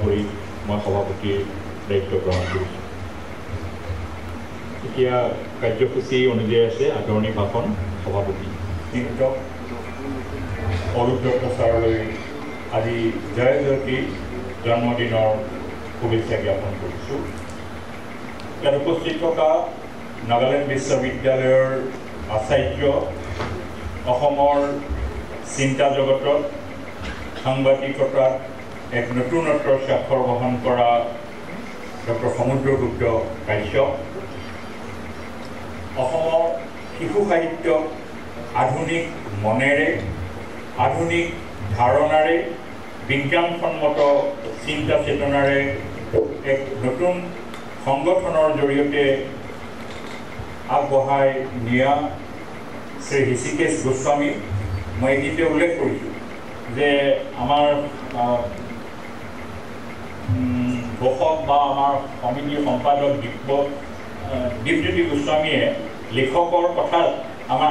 কৰি মই সভাপতিৰ দায়িত্ব গ্ৰহণ কৰিছোঁ। এতিয়া কাৰ্যসূচী অনুযায়ী আছে আদৰণি ভাষণ সভাপতি শ্ৰীযুত অৰূপ দত্ত ছাৰলৈ আজি জয় জয়তী জন্মদিনৰ শুভেচ্ছা জ্ঞাপন কৰিছোঁ। ইয়াত উপস্থিত থকা নাগালেণ্ড বিশ্ববিদ্যালয়ৰ আচাৰ্য, অসমৰ চিন্তা জগতত সাংবাদিকতাত এক নতুনত্বৰ স্বাক্ষৰ বহন কৰা ডক্টৰ সমুদ্ৰগুপ্ত কাশ্যপ, অসমৰ শিশু সাহিত্যক আধুনিক মনেৰে, আধুনিক ধাৰণাৰে, বিজ্ঞানসন্মত চিন্তা চেতনাৰে এক নতুন সংগঠনৰ জৰিয়তে আগবঢ়াই নিয়া শ্ৰী হৃষিকেশ গোস্বামী। মই এইখিনিতে উল্লেখ কৰিছোঁ যে আমাৰ ঘোষক বা আমাৰ সমিতিৰ সম্পাদক দীপজ্যোতি গোস্বামীয়ে লেখকৰ কথাত আমাৰ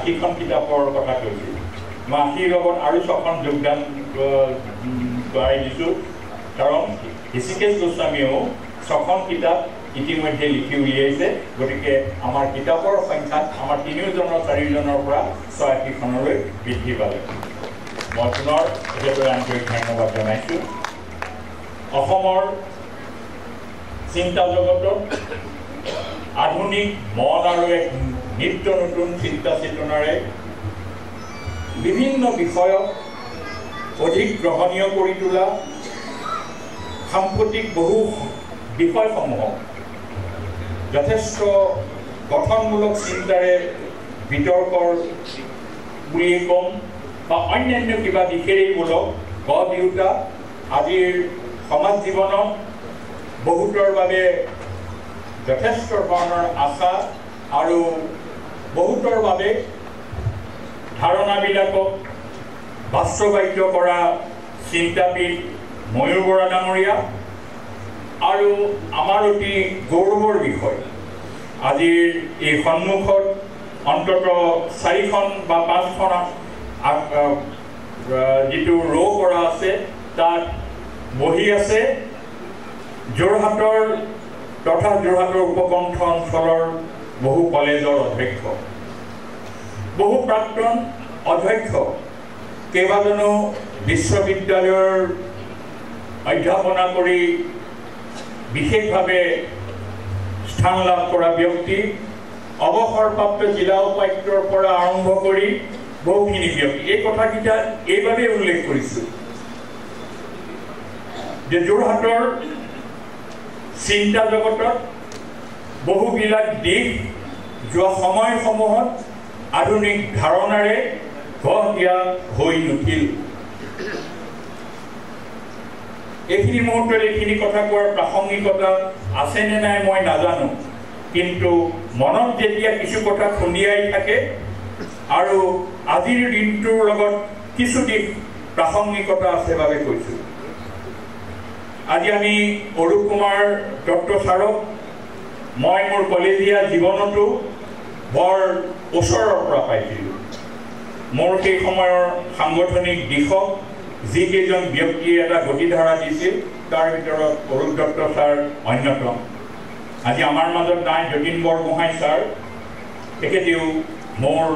৮০খন কিতাপৰ কথা কৈছিল। মই ৮০ৰ লগত আৰু ৬খন যোগদান কৰাই দিছোঁ, কাৰণ হৃষিকেশ গোস্বামীয়েও ৬খন কিতাপ ইতিমধ্যে লিখি উলিয়াইছে। গতিকে আমাৰ কিতাপৰ সংখ্যাত আমাৰ ৩জনৰ ৪জনৰ পৰা ৮৬খনলৈ বৃদ্ধি পালে। মই পুনৰ একেবাৰে আন্তৰিক ধন্যবাদ জনাইছোঁ। অসমৰ চিন্তা জগতত আধুনিক মন আৰু এক নিত্য নতুন চিন্তা চেতনাৰে বিভিন্ন বিষয়ক অধিক গ্ৰহণীয় কৰি তোলা সাম্প্ৰতিক বহু বিষয়সমূহক যথেষ্ট গঠনমূলক চিন্তাৰে বিতৰ্কৰ বুলিয়েই ক'ম বা অন্যান্য কিবা দিশেৰেই বোলক গঢ় দিওঁতা আজিৰ সমাজ জীৱনত বহুতৰ বাবে যথেষ্ট ধৰণৰ আশা আৰু বহুতৰ বাবে ধাৰণাবিলাকক বাস্তৱায়িত কৰা চিন্তাবিদ ময়ূৰ বৰা ডাঙৰীয়া আৰু আমাৰ অতি গৌৰৱৰ বিষয় আজিৰ এই সন্মুখত অন্তত ৪খন বা ৫খন যিটো ৰ' কৰা আছে তাত বহি আছে যোৰহাটৰ তথা যোৰহাটৰ উপকণ্ঠ অঞ্চলৰ বহু কলেজৰ অধ্যক্ষ, বহু প্ৰাক্তন অধ্যক্ষ, কেইবাজনো বিশ্ববিদ্যালয়ৰ অধ্যাপনা কৰি বিশেষভাৱে স্থান লাভ কৰা ব্যক্তি, অৱসৰপ্ৰাপ্ত জিলা উপায়ুক্তৰ পৰা আৰম্ভ কৰি বহুখিনি ব্যক্তি। এই কথাকেইটা এইবাবেই উল্লেখ কৰিছোঁ যে যোৰহাটৰ চিন্তা জগতত বহুবিলাক দিশ যোৱা সময়সমূহত আধুনিক ধাৰণাৰে গঢ় দিয়া হৈ নুঠিল। এইখিনি মুহূৰ্তত এইখিনি কথা কোৱাৰ প্ৰাসংগিকতা আছেনে নাই মই নাজানো, কিন্তু মনত যেতিয়া কিছু কথা খুন্দিয়াই থাকে আৰু আজিৰ দিনটোৰ লগত কিছু দিশ প্ৰাসংগিকতা আছে বাবে কৈছোঁ। আজি আমি অৰূপ কুমাৰ দত্ত ছাৰক মই মোৰ কলেজীয়া জীৱনতো বৰ ওচৰৰ পৰা পাইছিলোঁ। মোৰ সেই সময়ৰ সাংগঠনিক দিশক যিকেইজন ব্যক্তিয়ে এটা গতিধাৰা দিছিল তাৰ ভিতৰত অৰূপ দত্ত ছাৰ অন্যতম। আজি আমাৰ মাজত নাই যতীন বৰগোহাঁই ছাৰ, তেখেতেও মোৰ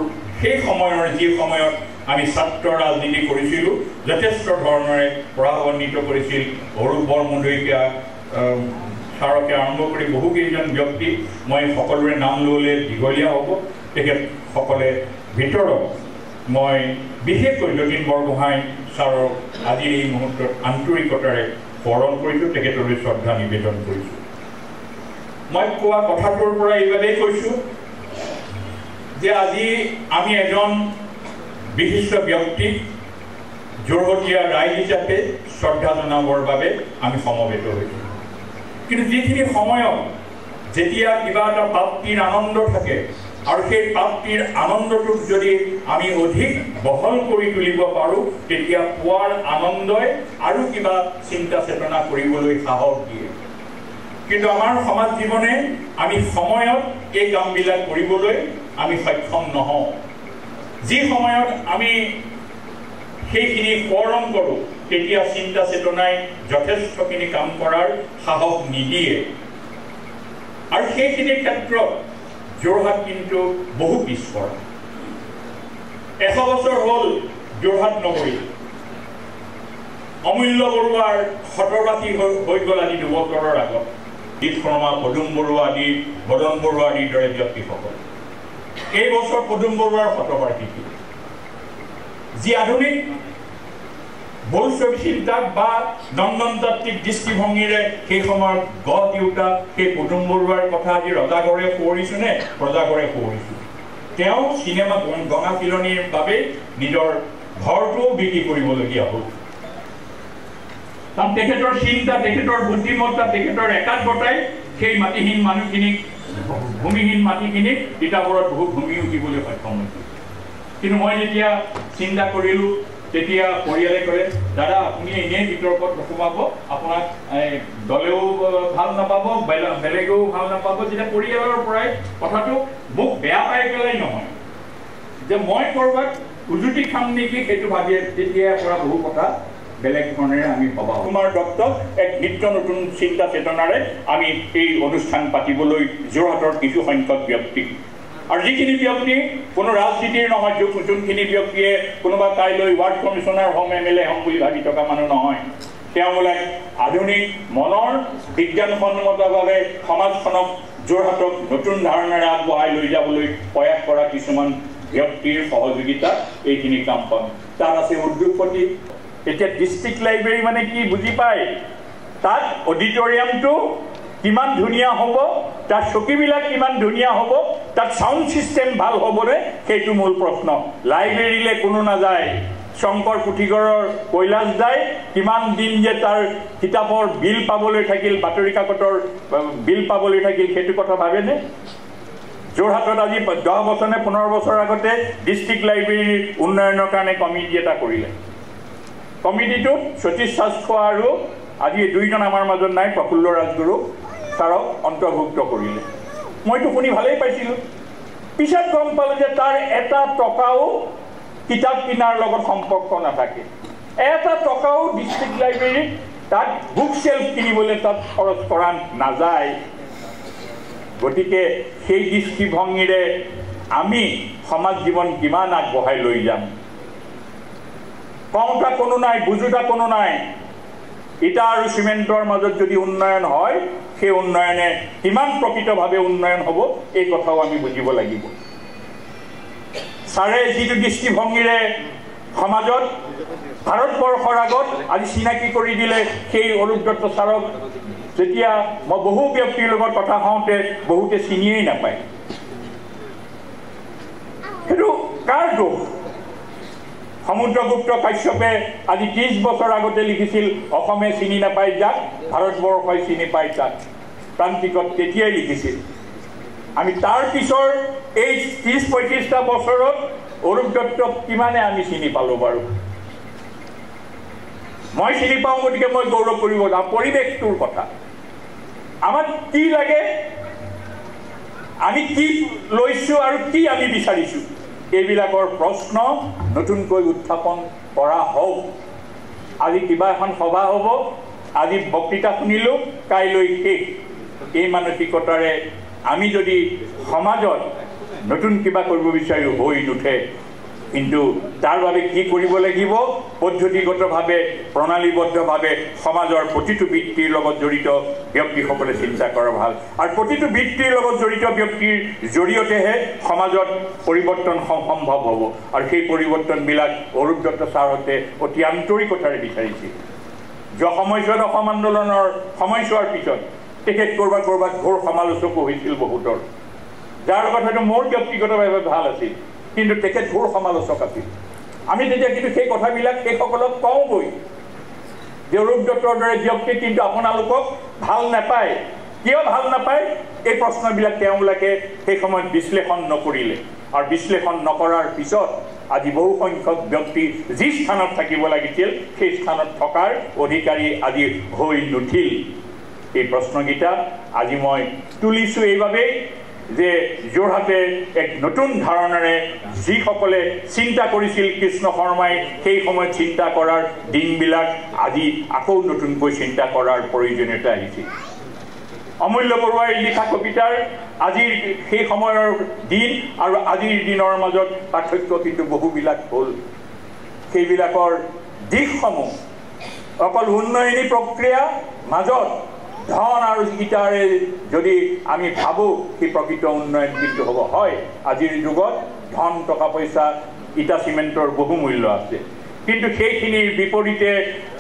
সেই সময়ৰ যি সময়ত আমি ছাত্ৰ ৰাজনীতি কৰিছিলোঁ যথেষ্ট ধৰণেৰে প্ৰভাৱান্বিত কৰিছিল। অৰূপ বৰমুণ্ডইকীয়া ছাৰকে আৰম্ভ কৰি বহুকেইজন ব্যক্তি, মই সকলোৰে নাম ল'লে দীঘলীয়া হ'ব, তেখেতসকলে ভিতৰত মই বিশেষকৈ যতীন বৰগোহাঁই ছাৰক আজিৰ এই মুহূৰ্তত আন্তৰিকতাৰে স্মৰণ কৰিছোঁ, তেখেতলৈ শ্ৰদ্ধা নিবেদন কৰিছোঁ। মই কোৱা কথাটোৰ পৰা এইবাবেই কৈছোঁ যে আজি আমি এজন বিশিষ্ট ব্যক্তিক যোৰহতীয়া ৰাইজ হিচাপে শ্ৰদ্ধা জনাবৰ বাবে আমি সমবেত হৈছোঁ। কিন্তু যিখিনি সময়ত যেতিয়া কিবা এটা প্ৰাপ্তিৰ আনন্দ থাকে আৰু সেই প্ৰাপ্তিৰ আনন্দটোক যদি আমি অধিক বহল কৰি তুলিব পাৰোঁ তেতিয়া পোৱাৰ আনন্দই আৰু কিবা চিন্তা চেতনা কৰিবলৈ সাহস দিয়ে। কিন্তু আমাৰ সমাজ জীৱনে আমি সময়ত এই কামবিলাক কৰিবলৈ আমি সক্ষম নহওঁ। যি সময়ত আমি সেইখিনি সোঁৱৰণ কৰোঁ তেতিয়া চিন্তা চেতনাই যথেষ্টখিনি কাম কৰাৰ সাহস নিদিয়ে আৰু সেইখিনিৰ ক্ষেত্ৰত যোৰহাট কিন্তু বহু পিছপৰা 100 বছৰ হ'ল যোৰহাট নগৰী অমূল্য বৰুৱাৰ শতবাৰ্ষিকী হৈ গ'ল আজি 2 বছৰৰ আগত দীপ শৰ্মা পদুম বৰুৱা আদি বদন বৰুৱা আদিৰ দৰে ব্যক্তিসকল এই বছৰ পদুম বৰুৱাৰ শতবাৰ্ষিকী যি আধুনিক বৈষ্ণৱ চিন্তাক বা নন্দনতাত্ত্বিক দৃষ্টিভংগীৰে সেই সময়ত গঢ় দিওঁতা সেই পদুম বৰুৱাৰ কথা আজি ৰজাঘৰে সোঁৱৰিছোঁ নে প্ৰজাঘৰে সোঁৱৰিছোঁ তেওঁ চিনেমা গঙা চিলনিৰ বাবে নিজৰ ঘৰটোও বিক্ৰী কৰিবলগীয়া হ'ল কাৰণ তেখেতৰ চিন্তা তেখেতৰ বুদ্ধিমত্তা তেখেতৰ একাগ্ৰতাই সেই মাটিহীন মানুহখিনিক ভূমিহীন মাটিখিনিক তিতাবৰত বহুত ভূমি উঠিবলৈ সক্ষম হৈছিল কিন্তু মই যেতিয়া চিন্তা কৰিলোঁ তেতিয়া পৰিয়ালে ক'লে দাদা আপুনি এনেই বিতৰ্কত নোসোমাব আপোনাক দলেও ভাল নাপাব বেলেগেও ভাল নাপাব যেতিয়া পৰিয়ালৰ পৰাই কথাটো মোক বেয়া পাই পেলাই নহয় যে মই ক'ৰবাত উজুতি খাম নেকি সেইটো ভাবিয়ে তেতিয়াৰ পৰা বহু কথা বেলেগ ধৰণেৰে আমি ভবা কুমাৰ দত্তক এক নিত্য নতুন চিন্তা চেতনাৰে আমি এই অনুষ্ঠান পাতিবলৈ যোৰহাটৰ কিছু সংখ্যক ব্যক্তি আৰু যিখিনি ব্যক্তি কোনো ৰাজনীতিৰ নহয় যোনখিনি ব্যক্তিয়ে কোনোবা কাইলৈ ৱাৰ্ড কমিশ্যনাৰ হ'ম MLA হ'ম বুলি ভাবি থকা মানুহ নহয় তেওঁলোক আধুনিক মনৰ বিজ্ঞানসন্মতভাৱে সমাজখনক যোৰহাটক নতুন ধাৰণাৰে আগবঢ়াই লৈ যাবলৈ প্ৰয়াস কৰা কিছুমান ব্যক্তিৰ সহযোগিতাত এইখিনি কাম পাম তাত আছে উদ্যোগপতি এতিয়া ডিষ্ট্ৰিক্ট লাইব্ৰেৰী মানে কি বুজি পায় তাত অডিটৰিয়ামটো কিমান ধুনীয়া হ'ব তাত চকীবিলাক কিমান ধুনীয়া হ'ব তাত সাউণ্ড সিস্টেম ভাল হ'বনে সেইটো মূল প্ৰশ্ন লাইব্ৰেৰীলৈ কোনো নাযায় শংকৰ পুথিগড়ৰ কৈলাশ দাই কিমান দিন যে তাৰ কিতাপৰ বিল পাবলৈ থাকিল বাতৰি কাকতৰ বিল পাবলৈ থাকিল সেইটো কথা ভাবেনে যোৰহাটত আজি 10 বছৰ নে 15 বছৰ আগতে ডিষ্ট্ৰিক্ট লাইব্ৰেৰীৰ উন্নয়নৰ কাৰণে কমিটি এটা কৰিলে কমিটিটোত সতীশ শাস্ত্ৰী আৰু আজি দুইজন আমাৰ মাজত নাই প্ৰফুল্ল ৰাজগুৰু ছাৰক অন্তৰ্ভুক্ত কৰিলে মইতো শুনি ভালেই পাইছিলোঁ পিছত গম পালোঁ যে তাৰ এটা টকাও কিতাপ কিনাৰ লগত সম্পৰ্ক নাথাকে এটা টকাও ডিষ্ট্ৰিক্ট লাইব্ৰেৰীত তাত বুক চেল্ফ কিনিবলৈ তাত খৰচ কৰা নাযায় গতিকে সেই দৃষ্টিভংগীৰে আমি সমাজ জীৱন কিমান আগবঢ়াই লৈ যাম কওঁতা কোনো নাই বুজোতা কোনো নাই ইটা আৰু চিমেণ্টৰ মাজত যদি উন্নয়ন হয় সেই উন্নয়নে কিমান প্ৰকৃতভাৱে উন্নয়ন হ'ব এই কথাও আমি বুজিব লাগিব ছাৰে যিটো দৃষ্টিভংগীৰে সমাজত ভাৰতবৰ্ষৰ আগত আজি চিনাকি কৰি দিলে সেই অৰূপ দত্ত ছাৰক যেতিয়া মই বহু ব্যক্তিৰ লগত কথা কওঁতে বহুতে চিনিয়েই নাপায় সেইটো কাৰ দোষ সমুদ্ৰগুপ্ত কাশ্যপে আজি 30 বছৰ আগতে লিখিছিল অসমে চিনি নাপায় যাক ভাৰতবৰ্ষই চিনি পায় তাক প্ৰান্তিকত তেতিয়াই লিখিছিল আমি তাৰ পিছৰ এই 30-35টা বছৰত অৰূপ দত্তক কিমানে আমি চিনি পালোঁ বাৰু মই চিনি পাওঁ গতিকে মই গৌৰৱ কৰিব যাওঁ পৰিৱেশটোৰ কথা আমাক কি লাগে আমি কি লৈছোঁ আৰু কি আমি বিচাৰিছোঁ এইবিলাকৰ প্ৰশ্ন নতুনকৈ উত্থাপন কৰা হওক আজি কিবা এখন সভা হ'ব আজি বক্তৃতা শুনিলোঁ কাইলৈ শেষ এই মানসিকতাৰে আমি যদি সমাজত নতুন কিবা কৰিব বিচাৰোঁ হৈ নুঠে কিন্তু তাৰ বাবে কি কৰিব লাগিব পদ্ধতিগতভাৱে প্ৰণালীবদ্ধভাৱে সমাজৰ প্ৰতিটো বৃত্তিৰ লগত জড়িত ব্যক্তিসকলে চিন্তা কৰা ভাল আৰু প্ৰতিটো বৃত্তিৰ লগত জড়িত ব্যক্তিৰ জৰিয়তেহে সমাজত পৰিৱৰ্তন সম্ভৱ হ'ব আৰু সেই পৰিৱৰ্তনবিলাক অৰূপ দত্ত ছাৰহঁতে অতি আন্তৰিকতাৰে বিচাৰিছিল যোৱা সময়ছোৱাত অসম আন্দোলনৰ সময়ছোৱাৰ পিছত তেখেত ক'ৰবাত ঘোৰ সমালোচকো হৈছিল বহুতৰ যাৰ লগত হয়তো মোৰ ব্যক্তিগতভাৱে ভাল আছিল কিন্তু তেখেত ঘোৰ সমালোচক আছিল আমি তেতিয়া কিন্তু সেই কথাবিলাক সেইসকলক কওঁগৈ যে অৰূপ দত্তৰ দৰে ব্যক্তি কিন্তু আপোনালোকক ভাল নাপায় কিয় ভাল নাপায় এই প্ৰশ্নবিলাক তেওঁলোকে সেই সময়ত বিশ্লেষণ নকৰিলে আৰু বিশ্লেষণ নকৰাৰ পিছত আজি বহু সংখ্যক ব্যক্তি যি স্থানত থাকিব লাগিছিল সেই স্থানত থকাৰ অধিকাৰী আজি হৈ নুঠিল এই প্ৰশ্নকেইটা আজি মই তুলিছোঁ এইবাবেই যে যোৰহাটে এক নতুন ধাৰণাৰে যিসকলে চিন্তা কৰিছিল কৃষ্ণ শৰ্মাই সেই সময়ত চিন্তা কৰাৰ দিনবিলাক আজি আকৌ নতুনকৈ চিন্তা কৰাৰ প্ৰয়োজনীয়তা আহিছিল অমূল্য বৰুৱাই লিখা কবিতাৰ আজিৰ সেই সময়ৰ দিন আৰু আজিৰ দিনৰ মাজত পাৰ্থক্য কিন্তু বহুবিলাক হ'ল সেইবিলাকৰ দিশসমূহ অকল উন্নয়নী প্ৰক্ৰিয়া মাজত ধন আৰু ইটাৰে যদি আমি ভাবোঁ কি প্ৰকৃত উন্নয়ন কিন্তু হ'ব হয় আজিৰ যুগত ধন টকা পইচা ইটা চিমেণ্টৰ বহু মূল্য আছে কিন্তু সেইখিনিৰ বিপৰীতে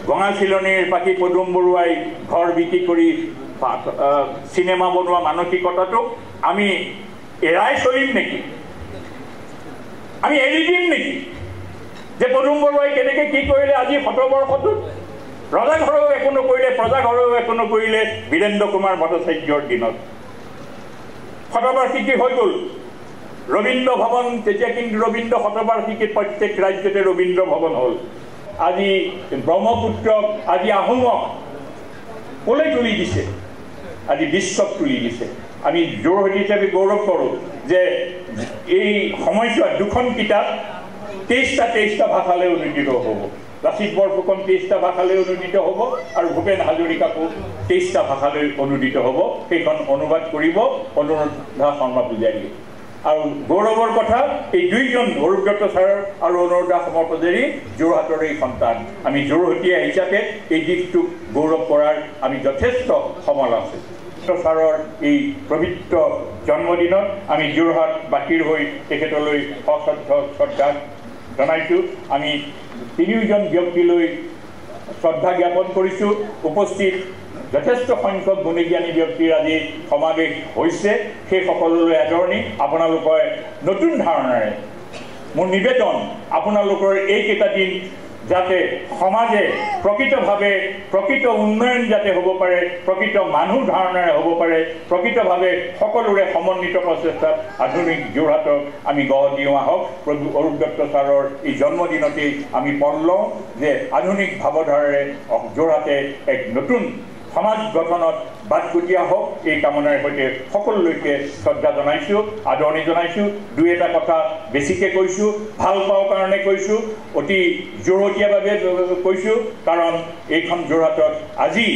গঙা চিলনীৰ পাখি পদুম বৰুৱাই ঘৰ বিক্ৰী কৰি চিনেমা বনোৱা মানসিকতাটো আমি এৰাই চলিম নেকি আমি এৰি দিম নেকি যে পদুম বৰুৱাই কেনেকৈ কি কৰিলে আজি শতবৰ্ষটোত ৰজা ঘৰেও একো নকৰিলে প্ৰজা ঘৰেও একো নকৰিলে বীৰেন্দ্ৰ কুমাৰ ভট্টাচাৰ্যৰ দিনত শতবাৰ্ষিকী হৈ গ'ল ৰবীন্দ্ৰ ভৱন তেতিয়া কিন্তু ৰবীন্দ্ৰ শতবাৰ্ষিকীত প্ৰত্যেক ৰাজ্যতে ৰবীন্দ্ৰ ভৱন হ'ল আজি ব্ৰহ্মপুত্ৰক আজি আহোমক ক'লৈ তুলি দিছে আজি বিশ্বক তুলি দিছে আমি যোৰহাটী হিচাপে গৌৰৱ কৰোঁ যে এই সময়ছোৱাত দুখন কিতাপ 23টা ভাষালৈ অনুদিত হ'ব লাচিত বৰফুকন 23টা ভাষালৈ অনুদিত হ'ব আৰু ভূপেন হাজৰিকাকো 23টা ভাষালৈ অনুদিত হ'ব সেইখন অনুবাদ কৰিব অনুৰাধা শৰ্মা পূজাৰীয়ে আৰু গৌৰৱৰ কথা এই দুইজন অৰূপ দত্ত ছাৰ আৰু অনুৰাধা শৰ্মা পূজাৰী যোৰহাটৰ এই সন্তান আমি যোৰহাটীয়া হিচাপে এই দিশটোক গৌৰৱ কৰাৰ আমি যথেষ্ট সমল আছে ছাৰৰ এই পবিত্ৰ জন্মদিনত আমি যোৰহাটবাসীৰ হৈ তেখেতলৈ শ্ৰদ্ধা জনাইছোঁ আমি তিনিওজন ব্যক্তিলৈ শ্ৰদ্ধা জ্ঞাপন কৰিছোঁ উপস্থিত যথেষ্ট সংখ্যক গুণী জ্ঞানী ব্যক্তিৰ আজি সমাৱেশ হৈছে সেই সকলোলৈ আদৰণি আপোনালোকে নতুন ধাৰণাৰে মোৰ নিবেদন আপোনালোকৰ এইকেইটা দিন যাতে সমাজে প্ৰকৃতভাৱে প্ৰকৃত উন্নয়ন যাতে হ'ব পাৰে প্ৰকৃত মানুহ ধাৰণাৰে হ'ব পাৰে প্ৰকৃতভাৱে সকলোৰে সমন্বিত প্ৰচেষ্টাত আধুনিক যোৰহাটক আমি গঢ় দিওঁ আহক প্ৰভু অৰূপ দত্ত ছাৰৰ এই জন্মদিনতেই আমি পণ লওঁ যে আধুনিক ভাৱধাৰাৰে যোৰহাটে এক নতুন সমাজ গঠনত বাটকটীয়া হওক এই কামনাৰ সৈতে সকলোলৈকে শ্ৰদ্ধা জনাইছোঁ আদৰণি জনাইছোঁ দুই এটা কথা বেছিকৈ কৈছোঁ ভাল পাওঁ কাৰণে কৈছোঁ অতি যোৰহতীয়াভাৱে কৈছোঁ কাৰণ এইখন যোৰহাটত আজি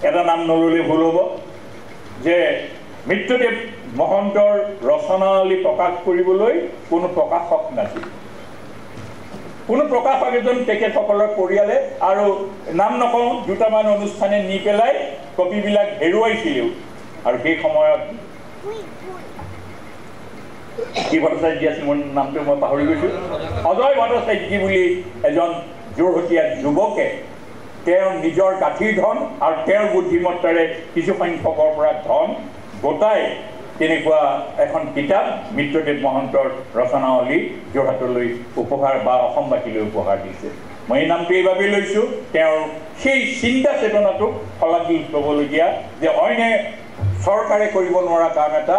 এটা নাম নল'লে ভুল হ'ব যে মৃত্যুদেৱ মহন্তৰ ৰচনাৱলী প্ৰকাশ কৰিবলৈ কোনো প্ৰকাশক নাছিল কোনো প্ৰকাশক এজন তেখেতসকলৰ পৰিয়ালে আৰু নাম নকওঁ দুটামান অনুষ্ঠানে নি পেলাই কপিবিলাক হেৰুৱাইছিলেও আৰু সেই সময়ত কি ভট্টাচাৰ্য আছিল মোৰ নামটো মই পাহৰি গৈছোঁ অজয় ভট্টাচাৰ্য বুলি এজন যোৰহতীয়া যুৱকে তেওঁৰ নিজৰ গাঁঠিৰ ধন আৰু তেওঁৰ বুদ্ধিমত্তাৰে কিছু সংখ্যকৰ পৰা ধন গোটাই তেনেকুৱা এখন কিতাপ মৃত্যুদেৱ মহন্তৰ ৰচনাৱলী যোৰহাটলৈ উপহাৰ বা অসমবাসীলৈ উপহাৰ দিছে মই এই নামটো এইবাবেই লৈছোঁ তেওঁৰ সেই চিন্তা চেতনাটোক শলাগি ল'বলগীয়া যে অইনে চৰকাৰে কৰিব নোৱাৰা কাম এটা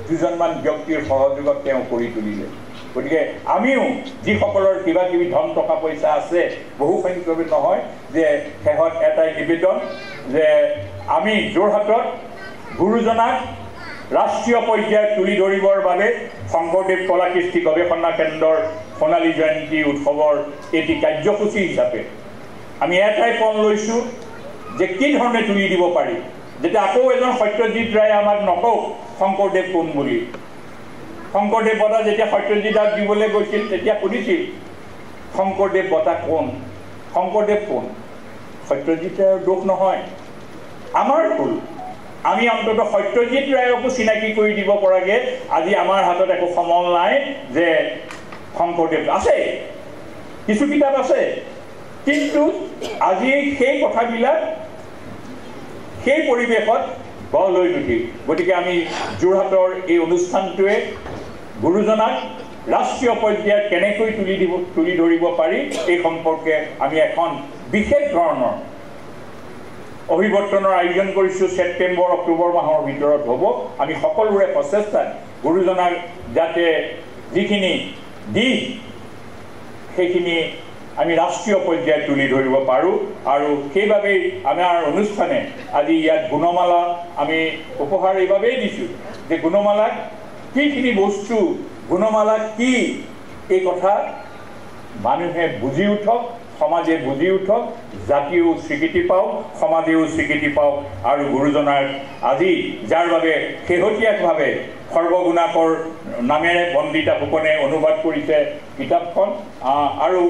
দুজনমান ব্যক্তিৰ সহযোগত তেওঁ কৰি তুলিলে গতিকে আমিও যিসকলৰ কিবা কিবি ধন টকা পইচা আছে বহু সংখ্যক নহয় যে শেষত এটাই নিবেদন যে আমি যোৰহাটত গুৰুজনাক ৰাষ্ট্ৰীয় পৰ্যায়ত তুলি ধৰিবৰ বাবে শংকৰদেৱ কলা কৃষ্টি গৱেষণা কেন্দ্ৰৰ সোণালী জয়ন্তী উৎসৱৰ এটি কাৰ্যসূচী হিচাপে আমি এটাই পণ লৈছোঁ যে কি ধৰণে তুলি দিব পাৰি যেতিয়া আকৌ এজন সত্যজিৎ ৰায়ে আমাক নকওক শংকৰদেৱ কোন বুলি শংকৰদেৱ বঁটা যেতিয়া সত্যজিৎ ৰায়ক দিবলৈ গৈছিল তেতিয়া সুধিছিল শংকৰদেৱ বঁটা কোন শংকৰদেৱ কোন সত্যজিৎ ৰায়ৰ দোষ নহয় আমাৰ ভুল আমি অন্তত সত্যজিৎ ৰায়কো চিনাকি কৰি দিব পৰাকৈ আজি আমাৰ হাতত একো সমল নাই যে শংকৰদেৱ আছে কিছু কিতাপ আছে কিন্তু আজি সেই কথাবিলাক সেই পৰিৱেশত গঢ় লৈ নুঠিল গতিকে আমি যোৰহাটৰ এই অনুষ্ঠানটোৱে গুৰুজনাক ৰাষ্ট্ৰীয় পৰ্যায়ত কেনেকৈ তুলি ধৰিব পাৰি এই সম্পৰ্কে আমি এখন বিশেষ ধৰণৰ অভিৱৰ্তনৰ আয়োজন কৰিছোঁ ছেপ্টেম্বৰ অক্টোবৰ মাহৰ ভিতৰত হ'ব আমি সকলোৰে প্ৰচেষ্টাত গুৰুজনাক যাতে যিখিনি দিশ সেইখিনি আমি ৰাষ্ট্ৰীয় পৰ্যায়ত তুলি ধৰিব পাৰোঁ আৰু সেইবাবেই আমাৰ অনুষ্ঠানে আজি ইয়াত গুণমালা আমি উপহাৰ এইবাবেই দিছোঁ যে গুণমালাক কিখিনি বস্তু গুণমালা কি এই কথা মানুহে বুজি উঠক সমাজে বুজি উঠক জাতিও স্বীকৃতি পাওক সমাজেও স্বীকৃতি পাওক আৰু গুৰুজনাৰ আজি যাৰ বাবে শেহতীয়াভাৱে সৰ্বগুণাকৰ নামেৰে বন্দিতা ফুকনে অনুবাদ কৰিছে কিতাপখন আৰু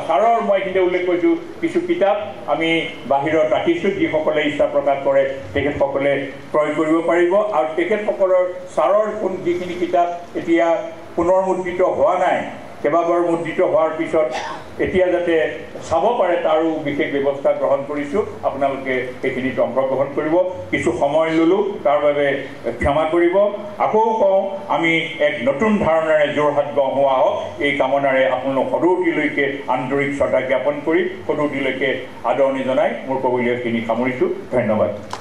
ছাৰৰ মই এইখিনিতে উল্লেখ কৰিছোঁ কিছু কিতাপ আমি বাহিৰত ৰাখিছোঁ যিসকলে ইচ্ছা প্ৰকাশ কৰে তেখেতসকলে ক্ৰয় কৰিব পাৰিব আৰু তেখেতসকলৰ ছাৰৰ যিখিনি কিতাপ এতিয়া পুনৰ মুদ্ৰিত হোৱা নাই কেইবাবাৰ মুদ্ৰিত হোৱাৰ পিছত এতিয়া যাতে চাব পাৰে তাৰো বিশেষ ব্যৱস্থা গ্ৰহণ কৰিছোঁ আপোনালোকে সেইখিনিত অংশগ্ৰহণ কৰিব কিছু সময় ল'লোঁ তাৰ বাবে ক্ষমা কৰিব আকৌ কওঁ আমি এক নতুন ধাৰণাৰে যোৰহাট গঢ়োৱা হওক এই কামনাৰে আপোনালোক সদৌতিলৈকে আন্তৰিক শ্ৰদ্ধা জ্ঞাপন কৰি সদৌতিলৈকে আদৰণি জনাই মোৰ ক'বলগীয়াখিনি সামৰিছোঁ ধন্যবাদ